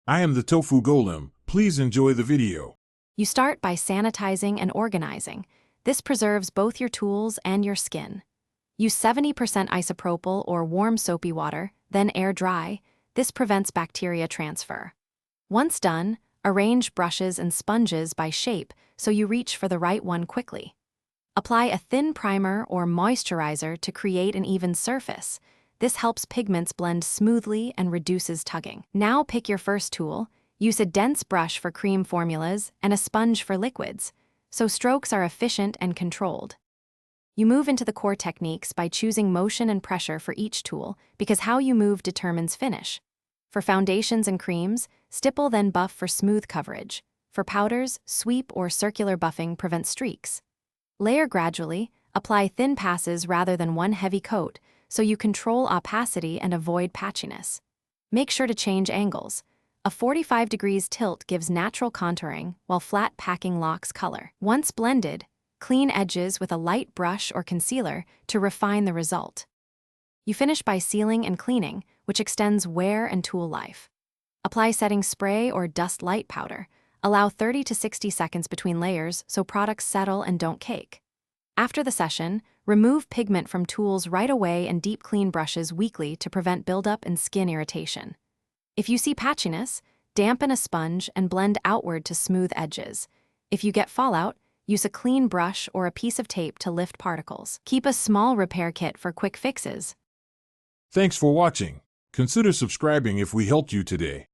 I am the Tofu Golem. Please enjoy the video. You start by sanitizing and organizing. This preserves both your tools and your skin. Use 70% isopropyl or warm soapy water, then air dry. This prevents bacteria transfer. Once done, arrange brushes and sponges by shape so you reach for the right one quickly. Apply a thin primer or moisturizer to create an even surface. This helps pigments blend smoothly and reduces tugging. Now pick your first tool. Use a dense brush for cream formulas and a sponge for liquids, so strokes are efficient and controlled. You move into the core techniques by choosing motion and pressure for each tool because how you move determines finish. For foundations and creams, stipple then buff for smooth coverage. For powders, sweep or circular buffing prevents streaks. Layer gradually, apply thin passes rather than one heavy coat so you control opacity and avoid patchiness. Make sure to change angles. A 45 degrees tilt gives natural contouring while flat packing locks color. Once blended, clean edges with a light brush or concealer to refine the result. You finish by sealing and cleaning, which extends wear and tool life. Apply setting spray or dust light powder. Allow 30 to 60 seconds between layers so products settle and don't cake. After the session, remove pigment from tools right away and deep clean brushes weekly to prevent buildup and skin irritation. If you see patchiness, dampen a sponge and blend outward to smooth edges. If you get fallout, use a clean brush or a piece of tape to lift particles. Keep a small repair kit for quick fixes. Thanks for watching. Consider subscribing if we helped you today.